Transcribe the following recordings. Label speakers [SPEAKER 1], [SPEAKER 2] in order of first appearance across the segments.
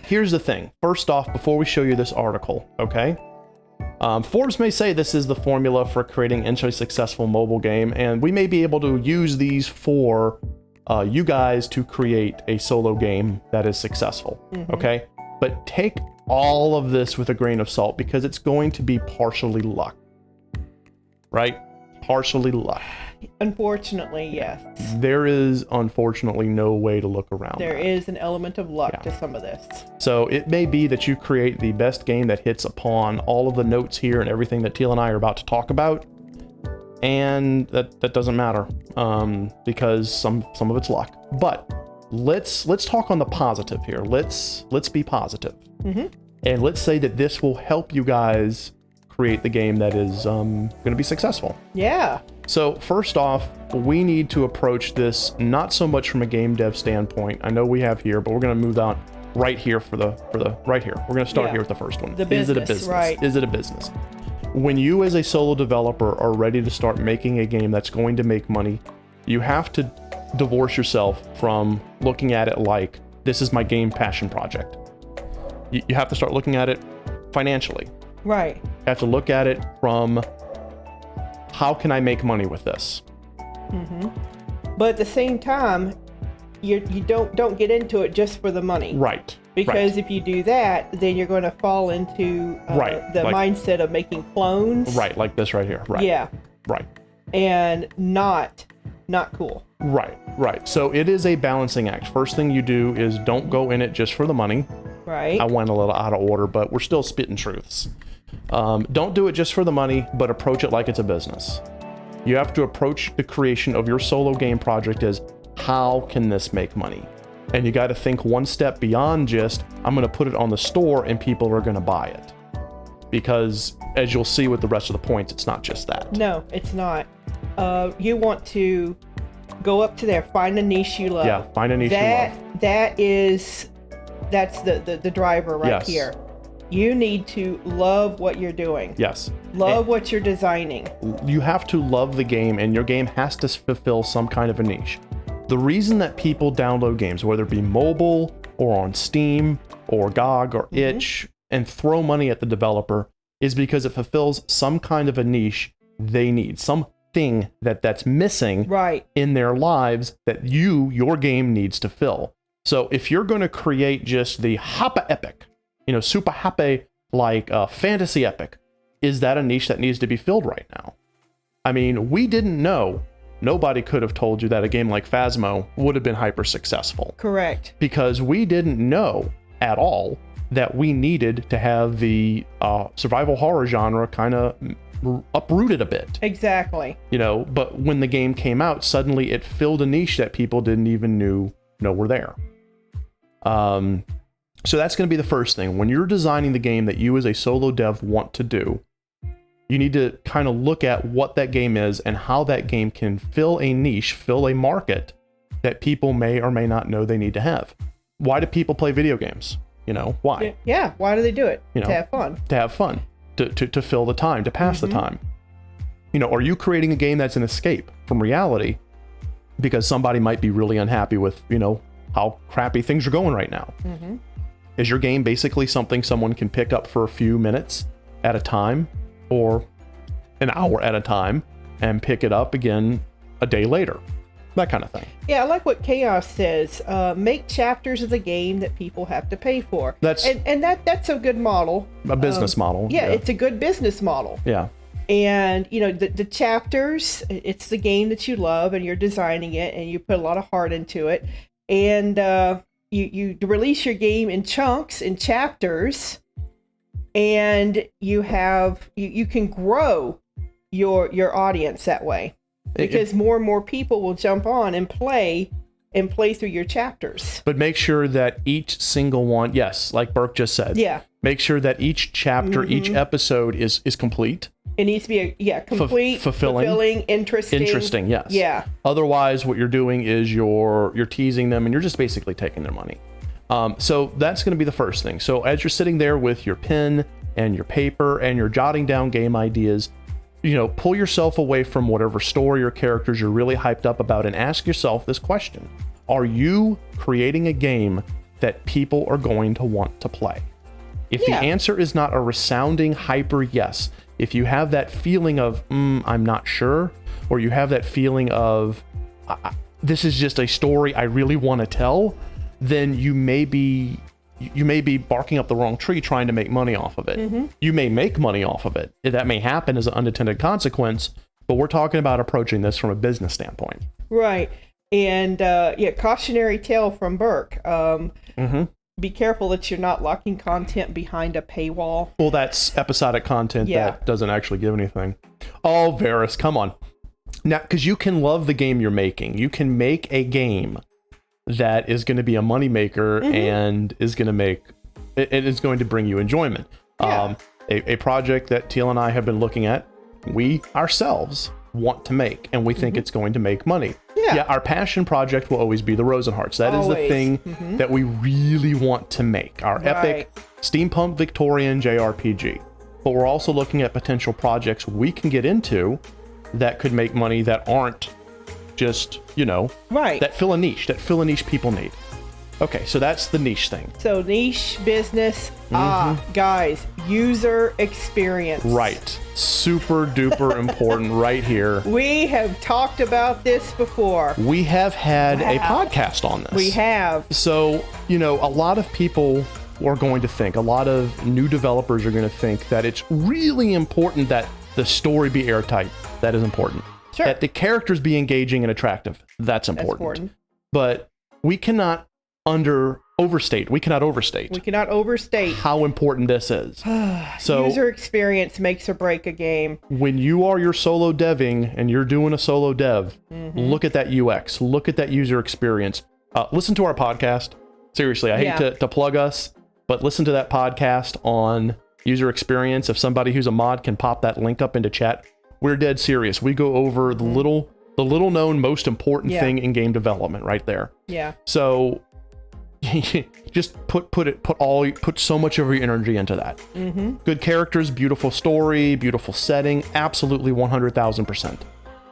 [SPEAKER 1] Here's the thing. First off, before we show you this article, okay? Forbes may say this is the formula for creating a successful mobile game, and we may be able to use these for you guys to create a solo game that is successful, okay? But take all of this with a grain of salt because it's going to be partially luck, right? Partially luck.
[SPEAKER 2] Unfortunately, yes.
[SPEAKER 1] There is unfortunately no way to look around
[SPEAKER 2] There
[SPEAKER 1] that.
[SPEAKER 2] is an element of luck to some of this.
[SPEAKER 1] So it may be that you create the best game that hits upon all of the notes here and everything that Teal and I are about to talk about, and that doesn't matter because some of it's luck. But let's talk on the positive here. Let's be positive, and let's say that this will help you guys create the game that is going to be successful.
[SPEAKER 2] Yeah.
[SPEAKER 1] So first off, we need to approach this not so much from a game dev standpoint. I know we have here, but we're going to move on right here for the right here. We're going to start here with the first one.
[SPEAKER 2] Is it a
[SPEAKER 1] business?
[SPEAKER 2] right.
[SPEAKER 1] Is it a business? When you as a solo developer are ready to start making a game that's going to make money, you have to divorce yourself from looking at it like this is my game passion project. You have to start looking at it financially.
[SPEAKER 2] Right.
[SPEAKER 1] You have to look at it from how can I make money with this?
[SPEAKER 2] But at the same time, you don't get into it just for the money.
[SPEAKER 1] Right.
[SPEAKER 2] Because if you do that, then you're going to fall into the mindset of making clones.
[SPEAKER 1] Right, like this right here. Right.
[SPEAKER 2] Yeah.
[SPEAKER 1] Right.
[SPEAKER 2] And not cool.
[SPEAKER 1] Right. So it is a balancing act. First thing you do is don't go in it just for the money.
[SPEAKER 2] Right.
[SPEAKER 1] I went a little out of order, but we're still spitting truths. Don't do it just for the money, but approach it like it's a business. You have to approach the creation of your solo game project as how can this make money? And you got to think one step beyond just I'm going to put it on the store and people are going to buy it. Because as you'll see with the rest of the points, it's not just that.
[SPEAKER 2] No, it's not. You want to go up to there, find a niche you love.
[SPEAKER 1] Yeah, find a niche you love.
[SPEAKER 2] That's the driver right here. You need to love what you're doing.
[SPEAKER 1] Yes.
[SPEAKER 2] Love what you're designing.
[SPEAKER 1] You have to love the game, and your game has to fulfill some kind of a niche. The reason that people download games, whether it be mobile or on Steam or GOG or itch, and throw money at the developer is because it fulfills some kind of a niche they need, something that's missing in their lives that your game needs to fill. So if you're going to create just the Hapa epic, super happy, like a fantasy epic, is that a niche that needs to be filled right now? I mean, we didn't know. Nobody could have told you that a game like Phasmo would have been hyper successful.
[SPEAKER 2] Correct.
[SPEAKER 1] Because we didn't know at all that we needed to have the survival horror genre kind of uprooted a bit.
[SPEAKER 2] Exactly.
[SPEAKER 1] But when the game came out, suddenly it filled a niche that people didn't even know were there. So that's going to be the first thing. When you're designing the game that you as a solo dev want to do, you need to kind of look at what that game is and how that game can fill a niche, fill a market that people may or may not know they need to have. Why do people play video games? Why?
[SPEAKER 2] Yeah, why do they do it? To have fun.
[SPEAKER 1] To have fun. To fill the time, to pass the time. Are you creating a game that's an escape from reality because somebody might be really unhappy with, how crappy things are going right now? Is your game basically something someone can pick up for a few minutes at a time or an hour at a time and pick it up again a day later? That kind of thing. Yeah,
[SPEAKER 2] I like what Chaos says. Make chapters of the game that people have to pay for. That's a good model.
[SPEAKER 1] A business model.
[SPEAKER 2] Yeah, it's a good business model.
[SPEAKER 1] Yeah.
[SPEAKER 2] And, the chapters, it's the game that you love and you're designing it and you put a lot of heart into it. And you release your game in chunks, in chapters, and you can grow your audience that way. Because more and more people will jump on and play through your chapters.
[SPEAKER 1] But make sure that each single one, yes, like Burke just said.
[SPEAKER 2] Yeah.
[SPEAKER 1] Make sure that each chapter, each episode is complete.
[SPEAKER 2] It needs to be complete, fulfilling, interesting.
[SPEAKER 1] Interesting, yes.
[SPEAKER 2] Yeah.
[SPEAKER 1] Otherwise, what you're doing is you're teasing them and you're just basically taking their money. So that's going to be the first thing. So as you're sitting there with your pen and your paper and you're jotting down game ideas, pull yourself away from whatever story or characters you're really hyped up about and ask yourself this question. Are you creating a game that people are going to want to play? If
[SPEAKER 2] Yeah.
[SPEAKER 1] the answer is not a resounding hyper yes, if you have that feeling of, I'm not sure, or you have that feeling of, this is just a story I really want to tell, then you may be barking up the wrong tree trying to make money off of it. You may make money off of it. That may happen as an unintended consequence, but we're talking about approaching this from a business standpoint.
[SPEAKER 2] Right. And cautionary tale from Burke. Be careful that you're not locking content behind a paywall.
[SPEAKER 1] Well, that's episodic content that doesn't actually give anything. Oh, Varys, come on. Now, because you can love the game you're making. You can make a game that is going to be a moneymaker and is going to it is going to bring you enjoyment.
[SPEAKER 2] Yeah.
[SPEAKER 1] A project that Teal and I have been looking at, we ourselves want to make, and we think it's going to make money. Yeah, our passion project will always be the Rosenhearts. That is the thing that we really want to make. Our epic steampunk Victorian JRPG. But we're also looking at potential projects we can get into that could make money that aren't just, that fill a niche people need. Okay, so that's the niche thing.
[SPEAKER 2] So niche business, guys, user experience.
[SPEAKER 1] Right. Super duper important right here.
[SPEAKER 2] We have talked about this before.
[SPEAKER 1] We have had a podcast on this.
[SPEAKER 2] We have.
[SPEAKER 1] So, a lot of people are going to think, a lot of new developers are going to think that it's really important that the story be airtight. That is important.
[SPEAKER 2] Sure.
[SPEAKER 1] That the characters be engaging and attractive. That's important. But we cannot overstate. We cannot overstate how important this is. So
[SPEAKER 2] user experience makes or break a game.
[SPEAKER 1] When you are your solo deving and you're doing a solo dev, look at that UX, look at that user experience. Listen to our podcast. Seriously, I hate to plug us, but listen to that podcast on user experience. If somebody who's a mod can pop that link up into chat, we're dead serious. We go over the little known most important thing in game development right there. Yeah. So just put so much of your energy into that. Good characters, beautiful story, beautiful setting, absolutely 100,000%.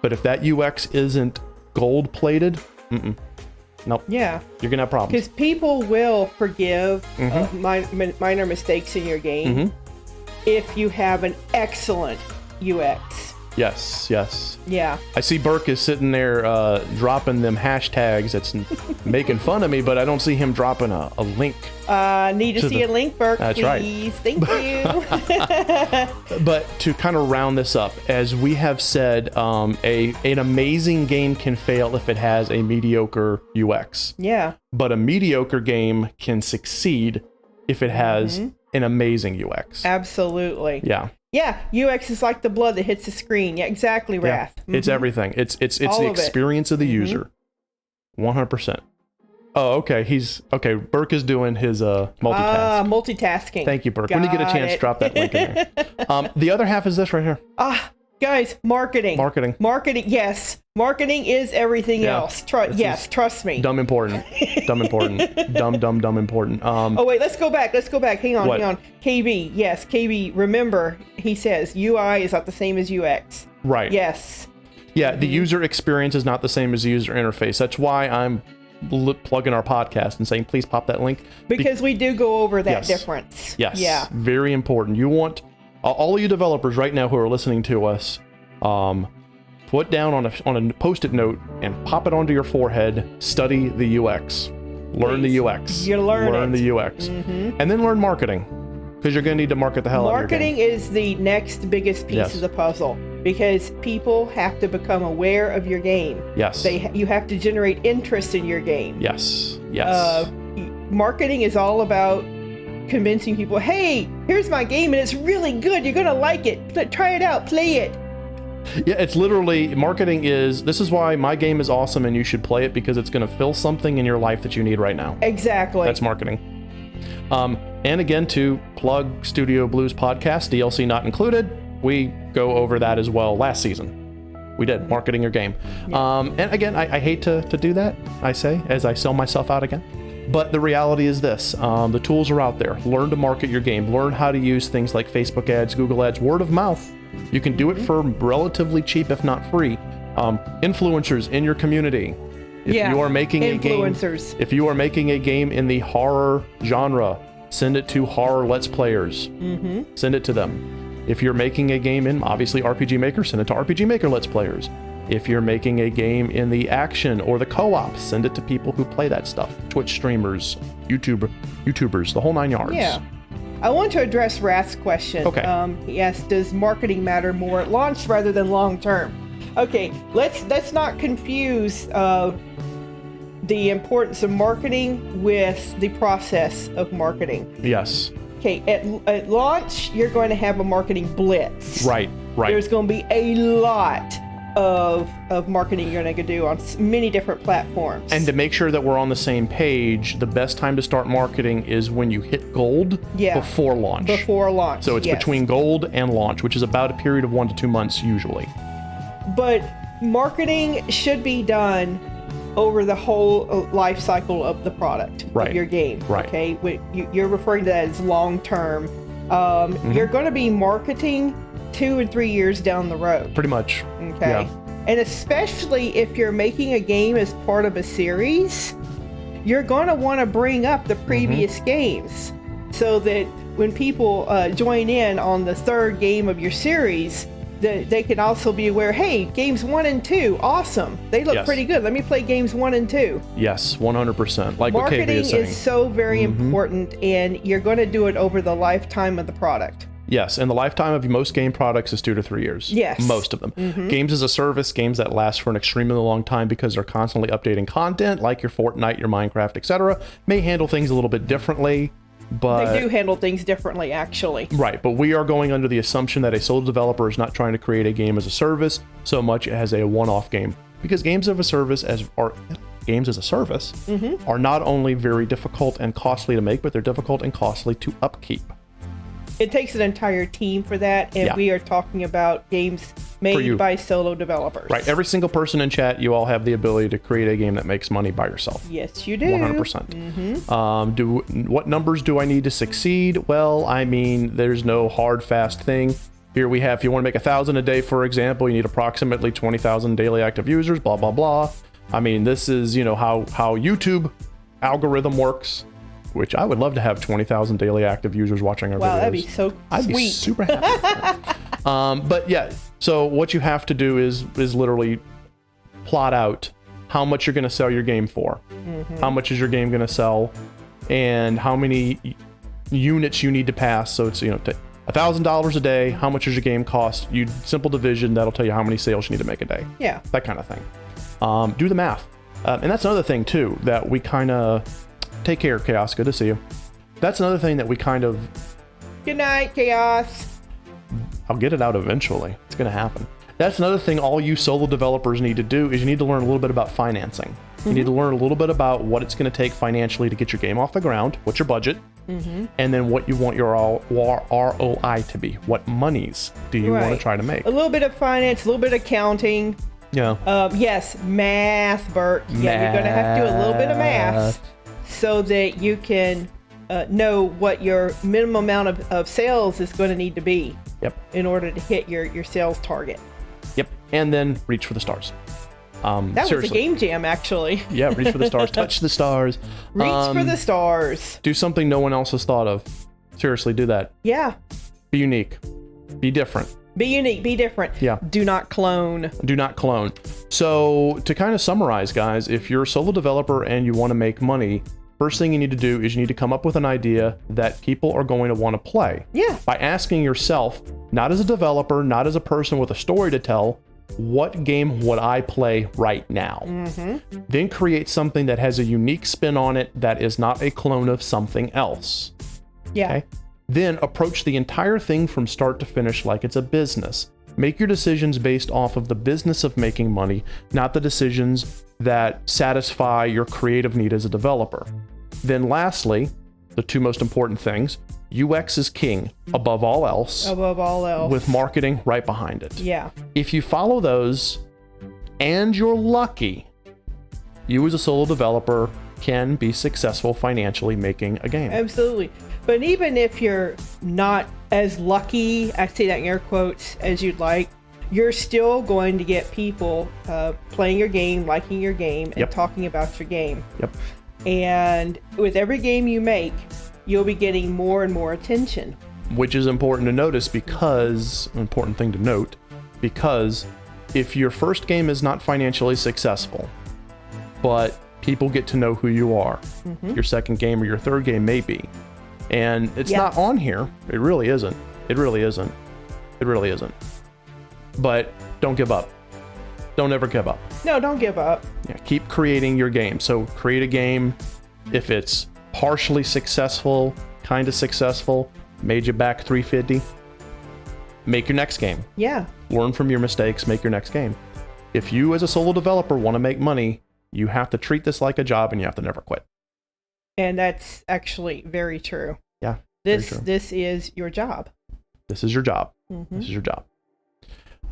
[SPEAKER 1] But if that UX isn't gold plated, nope. Yeah. You're gonna have problems.
[SPEAKER 2] Because people will forgive minor mistakes in your game if you have an excellent UX.
[SPEAKER 1] Yes.
[SPEAKER 2] Yeah.
[SPEAKER 1] I see Burke is sitting there dropping them hashtags that's making fun of me, but I don't see him dropping a link.
[SPEAKER 2] Need to see a link, Burke,
[SPEAKER 1] that's
[SPEAKER 2] please. Right. Thank
[SPEAKER 1] you. But to kind of round this up, as we have said, an amazing game can fail if it has a mediocre UX.
[SPEAKER 2] Yeah.
[SPEAKER 1] But a mediocre game can succeed if it has an amazing UX.
[SPEAKER 2] Absolutely.
[SPEAKER 1] Yeah.
[SPEAKER 2] Yeah, UX is like the blood that hits the screen. Yeah, exactly, Wrath.
[SPEAKER 1] Yeah, it's everything. It's the experience of the user. 100%. Oh, okay. Burke is doing his
[SPEAKER 2] multitasking.
[SPEAKER 1] Thank you, Burke. When you get a chance, drop that link in there. The other half is this right here.
[SPEAKER 2] Guys, marketing. Yes. Marketing is everything else. Trust me.
[SPEAKER 1] Dumb important. Dumb important.
[SPEAKER 2] Oh wait, let's go back. Hang on. KB. Yes, KB. Remember, he says UI is not the same as UX.
[SPEAKER 1] Right.
[SPEAKER 2] Yes.
[SPEAKER 1] Yeah, the user experience is not the same as the user interface. That's why I'm plugging our podcast and saying, please pop that link.
[SPEAKER 2] Because we do go over that difference.
[SPEAKER 1] Yes. Yeah. Very important. You want all of you developers right now who are listening to us, put down on a post-it note and pop it onto your forehead. Study the UX. Learn the UX. Learn the UX. And then learn marketing, because you're going to need to market the hell out of your game.
[SPEAKER 2] Marketing is the next biggest piece of the puzzle, because people have to become aware of your game.
[SPEAKER 1] Yes.
[SPEAKER 2] You have to generate interest in your game.
[SPEAKER 1] Yes.
[SPEAKER 2] Marketing is all about convincing people, hey, here's my game and it's really good. You're going to like it. Try it out. Play it.
[SPEAKER 1] Yeah, it's literally, marketing is, this is why my game is awesome and you should play it, because it's going to fill something in your life that you need right now.
[SPEAKER 2] Exactly.
[SPEAKER 1] That's marketing. And again, to plug Studio Blues podcast, DLC not included, we go over that as well last season. We did marketing your game. And again, I hate to do that, I say, as I sell myself out again. But the reality is this, the tools are out there. Learn to market your game. Learn how to use things like Facebook ads, Google ads, word of mouth. You can do it for relatively cheap, if not free. Influencers in your community. If you are making
[SPEAKER 2] influencers.
[SPEAKER 1] if you are making a game in the horror genre, send it to horror Let's Players. Send it to them. If you're making a game in, obviously, RPG Maker, send it to RPG Maker Let's Players. If you're making a game in the action or the co-op, send it to people who play that stuff. Twitch streamers, YouTubers, the whole 9 yards.
[SPEAKER 2] Yeah. I want to address Rath's question.
[SPEAKER 1] Okay.
[SPEAKER 2] He asked, does marketing matter more at launch rather than long term? Okay, let's not confuse the importance of marketing with the process of marketing.
[SPEAKER 1] Yes.
[SPEAKER 2] Okay, at launch, you're going to have a marketing blitz.
[SPEAKER 1] Right.
[SPEAKER 2] There's going to be a lot of marketing you're going to do on many different platforms.
[SPEAKER 1] And to make sure that we're on the same page, the best time to start marketing is when you hit gold before launch.
[SPEAKER 2] Before launch.
[SPEAKER 1] So it's between gold and launch, which is about a period of 1 to 2 months usually.
[SPEAKER 2] But marketing should be done over the whole life cycle of the product, of your game.
[SPEAKER 1] Right.
[SPEAKER 2] Okay, you're referring to that as long term. You're going to be marketing 2 and 3 years down the road.
[SPEAKER 1] Pretty much.
[SPEAKER 2] Okay.
[SPEAKER 1] Yeah.
[SPEAKER 2] And especially if you're making a game as part of a series, you're going to want to bring up the previous games so that when people join in on the third game of your series, they can also be aware, hey, games 1 and 2, awesome. They look pretty good. Let me play games 1 and 2.
[SPEAKER 1] Yes, 100%. Like
[SPEAKER 2] marketing
[SPEAKER 1] what KV is saying.
[SPEAKER 2] is so very important, and you're going to do it over the lifetime of the product.
[SPEAKER 1] Yes, and the lifetime of most game products is 2 to 3 years.
[SPEAKER 2] Yes.
[SPEAKER 1] Most of them. Games as a service, games that last for an extremely long time because they're constantly updating content, like your Fortnite, your Minecraft, etc., may handle things a little bit differently. But
[SPEAKER 2] they do handle things differently, actually.
[SPEAKER 1] Right, but we are going under the assumption that a solo developer is not trying to create a game as a service so much as a one-off game. Because games as a service are not only very difficult and costly to make, but they're difficult and costly to upkeep.
[SPEAKER 2] It takes an entire team for that, and we are talking about games made by solo developers.
[SPEAKER 1] Right, every single person in chat, you all have the ability to create a game that makes money by yourself.
[SPEAKER 2] Yes, you do.
[SPEAKER 1] 100%. What numbers do I need to succeed? Well, I mean, there's no hard, fast thing. Here we have, if you want to make 1,000 a day, for example, you need approximately 20,000 daily active users, blah, blah, blah. I mean, this is, how YouTube algorithm works. Which I would love to have 20,000 daily active users watching our videos.
[SPEAKER 2] Wow, that'd be so
[SPEAKER 1] I'd be super happy. But yeah, so what you have to do is literally plot out how much you're going to sell your game for, how much is your game going to sell, and how many units you need to pass. So it's $1,000 a day. How much does your game cost? You simple division that'll tell you how many sales you need to make a day.
[SPEAKER 2] Yeah,
[SPEAKER 1] that kind of thing. Do the math, and that's another thing too that we kind of. Take care, Chaos. Good to see you. That's another thing that we kind of...
[SPEAKER 2] Good night, Chaos.
[SPEAKER 1] I'll get it out eventually. It's going to happen. That's another thing all you solo developers need to do is you need to learn a little bit about financing. You need to learn a little bit about what it's going to take financially to get your game off the ground, what's your budget, and then what you want your ROI to be. What monies do you want to try to make?
[SPEAKER 2] A little bit of finance, a little bit of accounting.
[SPEAKER 1] Yeah.
[SPEAKER 2] Yes, math, Bert. Yeah, you're going to have to do a little bit of math. So that you can know what your minimum amount of sales is going to need to be in order to hit your sales target.
[SPEAKER 1] Yep, and then reach for the stars.
[SPEAKER 2] That was a game jam, actually.
[SPEAKER 1] Yeah, reach for the stars, touch the stars.
[SPEAKER 2] Reach for the stars.
[SPEAKER 1] Do something no one else has thought of. Seriously, do that.
[SPEAKER 2] Yeah.
[SPEAKER 1] Be unique. Be different.
[SPEAKER 2] Be unique, be different.
[SPEAKER 1] Yeah.
[SPEAKER 2] Do not clone.
[SPEAKER 1] Do not clone. So to kind of summarize, guys, if you're a solo developer and you want to make money, first thing you need to do is you need to come up with an idea that people are going to want to play.
[SPEAKER 2] Yeah.
[SPEAKER 1] By asking yourself, not as a developer, not as a person with a story to tell, what game would I play right now? Then create something that has a unique spin on it that is not a clone of something else.
[SPEAKER 2] Yeah.
[SPEAKER 1] Okay? Then approach the entire thing from start to finish like it's a business. Make your decisions based off of the business of making money, not the decisions that satisfy your creative need as a developer. Then lastly, the two most important things, UX is king above all else.
[SPEAKER 2] Above all else.
[SPEAKER 1] With marketing right behind it.
[SPEAKER 2] Yeah.
[SPEAKER 1] If you follow those and you're lucky, you as a solo developer can be successful financially making a game.
[SPEAKER 2] Absolutely. But even if you're not as lucky, I say that in air quotes, as you'd like, you're still going to get people playing your game, liking your game, and
[SPEAKER 1] Yep.
[SPEAKER 2] talking about your game.
[SPEAKER 1] Yep.
[SPEAKER 2] And with every game you make, you'll be getting more and more attention.
[SPEAKER 1] Which is important to notice because, an important thing to note, because if your first game is not financially successful, but people get to know who you are, your second game or your third game may be. And it's not on here. It really isn't. It really isn't. It really isn't. But don't give up. Don't ever give up.
[SPEAKER 2] No, don't give up.
[SPEAKER 1] Yeah, keep creating your game. So create a game. If it's partially successful, kind of successful, made you back 350, make your next game.
[SPEAKER 2] Yeah.
[SPEAKER 1] Learn from your mistakes, make your next game. If you as a solo developer want to make money, you have to treat this like a job and you have to never quit.
[SPEAKER 2] And that's actually very true.
[SPEAKER 1] Yeah.
[SPEAKER 2] This is your job.
[SPEAKER 1] This is your job. This is your job.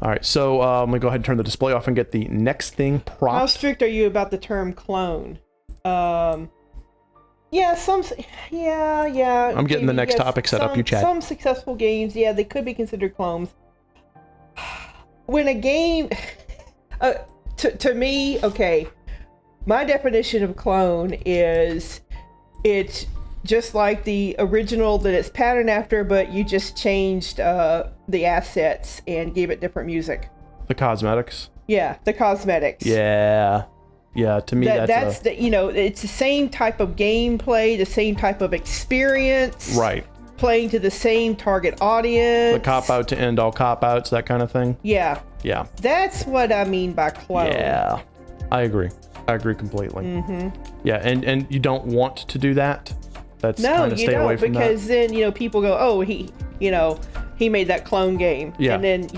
[SPEAKER 1] All right, so I'm gonna go ahead and turn the display off and get the next thing prop.
[SPEAKER 2] How strict are you about the term clone? Yeah, yeah.
[SPEAKER 1] I'm getting the next topic set up. You chat.
[SPEAKER 2] Some successful games, yeah, they could be considered clones. When a game, to me, okay, my definition of clone is it's just like the original that it's patterned after, but you just changed the assets and gave it different music.
[SPEAKER 1] The cosmetics.
[SPEAKER 2] Yeah, the cosmetics.
[SPEAKER 1] Yeah. Yeah, to me
[SPEAKER 2] that's the, it's the same type of gameplay, the same type of experience.
[SPEAKER 1] Right.
[SPEAKER 2] Playing to the same target audience.
[SPEAKER 1] The cop out to end all cop outs, that kind of thing.
[SPEAKER 2] Yeah.
[SPEAKER 1] Yeah.
[SPEAKER 2] That's what I mean by clone.
[SPEAKER 1] Yeah. I agree completely. Yeah, and you don't want to do that. That's kind of stay away from that.
[SPEAKER 2] No, you don't, because then, people go, oh, he made that clone game.
[SPEAKER 1] Yeah.
[SPEAKER 2] And then,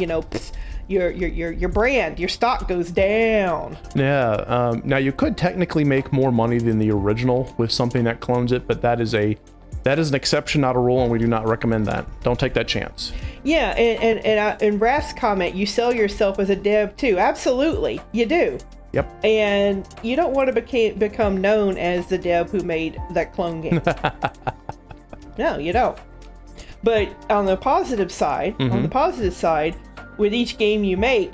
[SPEAKER 2] your brand, your stock goes down.
[SPEAKER 1] Yeah. Now you could technically make more money than the original with something that clones it, but that is an exception, not a rule, and we do not recommend that. Don't take that chance.
[SPEAKER 2] Yeah, and Rath's comment, you sell yourself as a dev too. Absolutely, you do.
[SPEAKER 1] Yep.
[SPEAKER 2] And you don't want to become known as the dev who made that clone game. No, you don't. But on the positive side, with each game you make,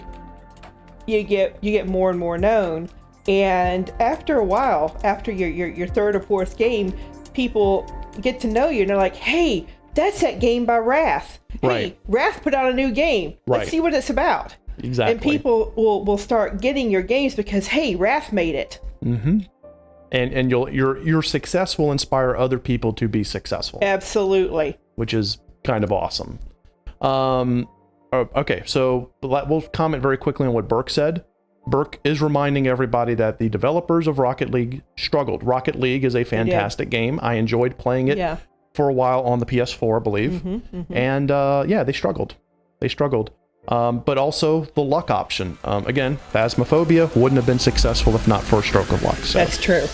[SPEAKER 2] you get more and more known. And after a while, after your third or fourth game, people get to know you and they're like, hey, that's that game by Rath.
[SPEAKER 1] Right.
[SPEAKER 2] Hey, Rath put out a new game.
[SPEAKER 1] Right.
[SPEAKER 2] Let's see what it's about.
[SPEAKER 1] Exactly.
[SPEAKER 2] And people will start getting your games because, hey, Rath made it.
[SPEAKER 1] And your success will inspire other people to be successful.
[SPEAKER 2] Absolutely.
[SPEAKER 1] Which is kind of awesome. Okay, so we'll comment very quickly on what Burke said. Burke is reminding everybody that the developers of Rocket League struggled. Rocket League is a fantastic game. I enjoyed playing it for a while on the PS4, I believe. And they struggled. But also the luck option. Again, Phasmophobia wouldn't have been successful if not for a stroke of luck. So.
[SPEAKER 2] That's true.